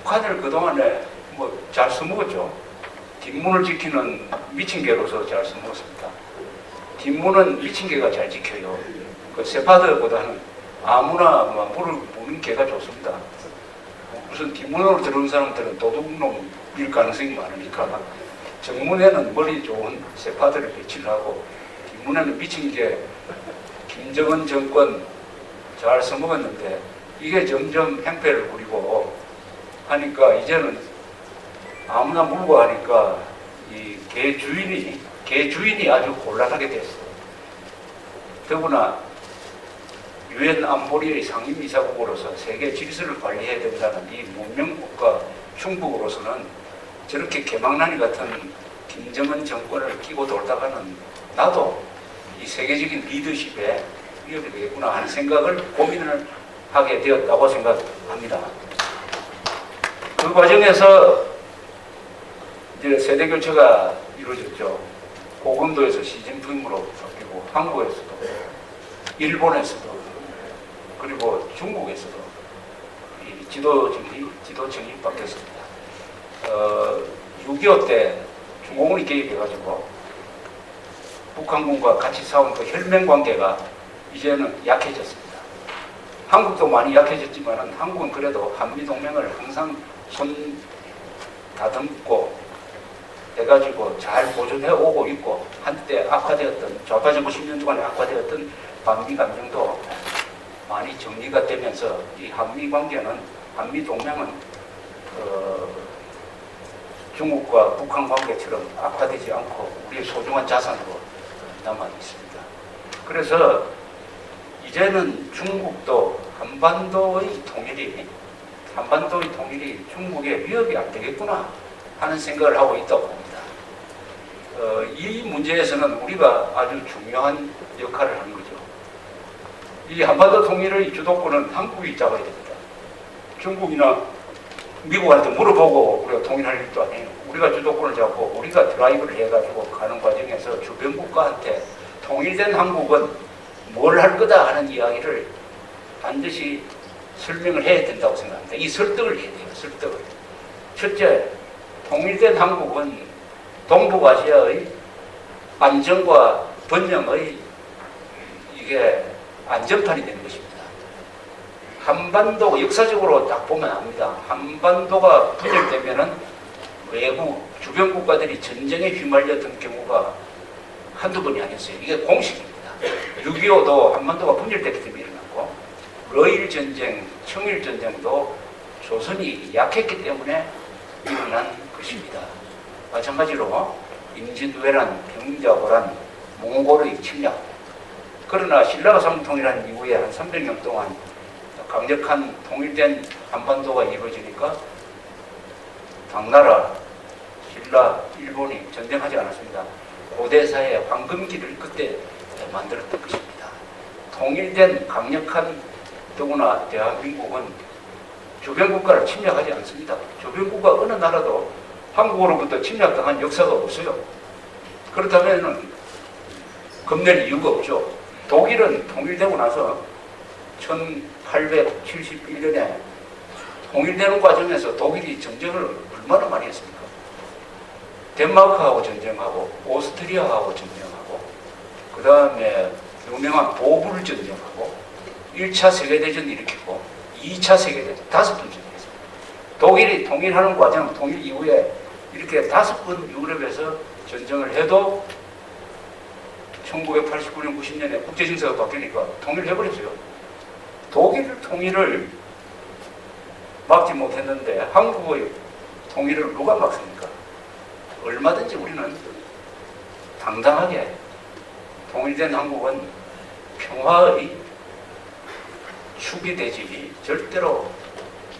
북한을 그동안에 뭐 잘 써먹었죠. 뒷문을 지키는 미친 개로서 잘 써먹었습니다. 뒷문은 미친 개가 잘 지켜요. 그 세파드보다는 아무나 물을 무는 개가 좋습니다. 무슨 뒷문으로 들어온 사람들은 도둑놈일 가능성이 많으니까 정문에는 머리 좋은 세파드를 배치를 하고 뒷문에는 미친 개 김정은 정권 잘 써먹었는데 이게 점점 행패를 부리고 하니까 이제는 아무나 물고 하니까 이 개 주인이 아주 곤란하게 됐어요. 더구나 유엔 안보리의 상임이사국으로서 세계 질서를 관리해야 된다는 이 문명국가 중국으로서는 저렇게 개망나니 같은 김정은 정권을 끼고 돌다가는 나도 이 세계적인 리더십에 위협이 되겠구나 하는 생각을 고민을 하게 되었다고 생각합니다. 그 과정에서 이제 세대 교체가 이루어졌죠. 고금도에서 시진핑으로 바뀌고 한국에서도 일본에서도 그리고 중국에서도 이 지도 정립 바뀌었습니다. 6.25 때 중공군이 개입해가지고 북한군과 같이 싸운 그 혈맹 관계가 이제는 약해졌습니다. 한국도 많이 약해졌지만 한국은 그래도 한미동맹을 항상 손 다듬고 해가지고 잘 보존해 오고 있고 한때 악화되었던 좌파정부 10년 동안에 악화되었던 반미 감정도 많이 정리가 되면서 이 한미 관계는 한미 동맹은 중국과 북한 관계처럼 악화되지 않고 우리의 소중한 자산으로 남아 있습니다. 그래서 이제는 중국도 한반도의 통일이 중국의 위협이 안 되겠구나 하는 생각을 하고 있다고 봅니다. 이 문제에서는 우리가 아주 중요한 역할을 하는 거죠. 이 한반도 통일의 주도권은 한국이 잡아야 됩니다. 중국이나 미국한테 물어보고 우리가 통일할 일도 아니에요. 우리가 주도권을 잡고 우리가 드라이브를 해가지고 가는 과정에서 주변 국가한테 통일된 한국은 뭘 할 거다 하는 이야기를 반드시 설명을 해야 된다고 생각합니다. 이 설득을 해야 돼요. 설득을. 첫째, 통일된 한국은 동북아시아의 안정과 번영의 이게 안전판이 되는 것입니다. 한반도 역사적으로 딱 보면 압니다. 한반도가 분열되면은 외국 주변 국가들이 전쟁에 휘말렸던 경우가 한두 번이 아니었어요. 이게 공식입니다. 6.25도 한반도가 분열됐기 때문에 일어났고 러일 전쟁, 청일 전쟁도 조선이 약했기 때문에 일어난 것입니다. 마찬가지로 임진왜란, 평자호란, 몽골의 침략. 그러나 신라가 삼통일한 이후에 한 300년 동안 강력한 통일된 한반도가 이루어지니까 당나라, 신라, 일본이 전쟁하지 않았습니다. 고대사의 황금기를 그때 만들었던 것입니다. 통일된 강력한 더구나 대한민국은 주변 국가를 침략하지 않습니다. 주변 국가 어느 나라도 한국으로부터 침략당한 역사가 없어요. 그렇다면 겁낼 이유가 없죠. 독일은 통일되고 나서 1871년에 통일되는 과정에서 독일이 전쟁을 얼마나 많이 했습니까? 덴마크하고 전쟁하고 오스트리아하고 전쟁하고 그 다음에 유명한 보불 전쟁하고 1차 세계대전 일으키고 2차 세계대전 5번 전쟁했습니다. 독일이 통일하는 과정, 통일 이후에 이렇게 5번 유럽에서 전쟁을 해도 1989년, 90년에 국제정세가 바뀌니까 통일해버렸어요. 독일 통일을 막지 못했는데 한국의 통일을 누가 막습니까? 얼마든지 우리는 당당하게 통일된 한국은 평화의 축이 되지 절대로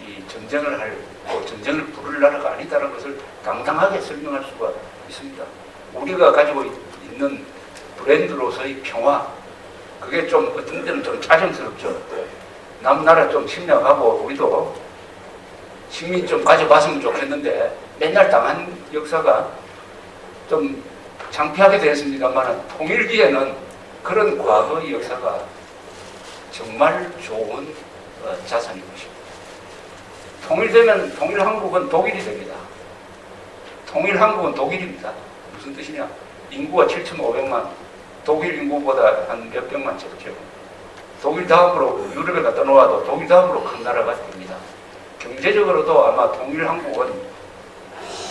이 전쟁을 전쟁을 부를 나라가 아니다라는 것을 당당하게 설명할 수가 있습니다. 우리가 가지고 있는 브랜드로서의 평화, 그게 좀 어떤 때는 좀 짜증스럽죠. 남나라 좀 침략하고 우리도 식민 좀 가져봤으면 좋겠는데 맨날 당한 역사가 좀 창피하게 됐습니다만 통일기에는 그런 과거의 역사가 정말 좋은 자산인 것입니다. 통일되면 통일한국은 독일이 됩니다. 통일한국은 독일입니다. 무슨 뜻이냐? 인구가 7,500만, 독일 인구보다 한 몇백만 적죠. 독일 다음으로 유럽에 갖다 놓아도 독일 다음으로 큰 나라가 됩니다. 경제적으로도 아마 통일한국은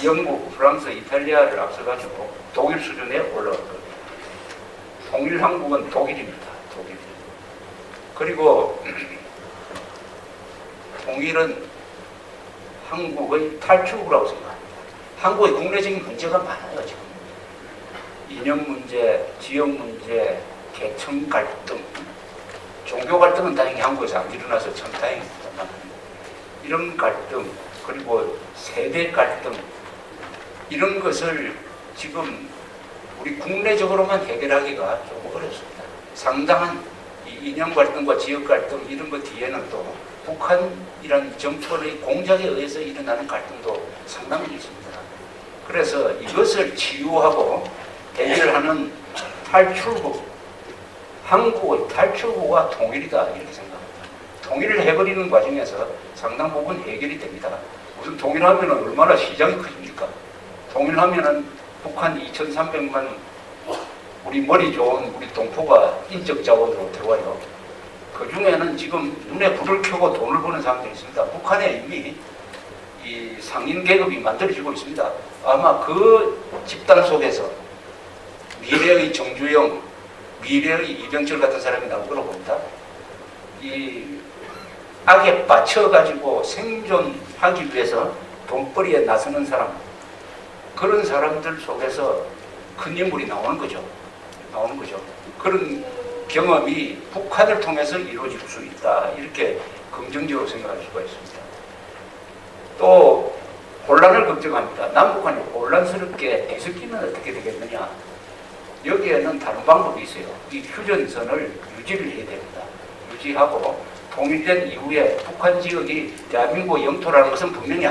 영국, 프랑스, 이탈리아를 앞서가지고 독일 수준에 올라갈 겁니다. 통일한국은 독일입니다. 독일. 그리고 통일은 한국의 탈출구라고 생각합니다. 한국의 국내적인 문제가 많아요, 지금. 이념 문제, 지역 문제, 계층 갈등, 종교 갈등은 다행히 한국에서 안 일어나서 참 다행입니다만, 이런 갈등, 그리고 세대 갈등, 이런 것을 지금 우리 국내적으로만 해결하기가 조금 어렵습니다. 상당한 이 이념 갈등과 지역 갈등, 이런 것 뒤에는 또 북한이라는 정권의 공작에 의해서 일어나는 갈등도 상당히 있습니다. 그래서 이것을 치유하고 해결하는 탈출구, 한국의 탈출구가 통일이다, 이렇게 생각합니다. 통일을 해버리는 과정에서 상당 부분 해결이 됩니다. 무슨 통일하면 얼마나 시장이 크십니까? 통일하면은 북한 2,300만 우리 머리 좋은 우리 동포가 인적 자원으로 들어와요. 그 중에는 지금 눈에 불을 켜고 돈을 버는 사람들이 있습니다. 북한에 이미 이 상인 계급이 만들어지고 있습니다. 아마 그 집단 속에서 미래의 정주영, 미래의 이병철 같은 사람이 나올 거라고 봅니다. 이 악에 빠쳐가지고 생존하기 위해서 돈벌이에 나서는 사람, 그런 사람들 속에서 큰 인물이 나오는 거죠. 그런 경험이 북한을 통해서 이루어질 수 있다, 이렇게 긍정적으로 생각할 수가 있습니다. 또 혼란을 걱정합니다. 남북한이 혼란스럽게 뒤섞이면 어떻게 되겠느냐. 여기에는 다른 방법이 있어요. 이 휴전선을 유지를 해야 됩니다. 유지하고 통일된 이후에 북한 지역이 대한민국 영토라는 것은 분명히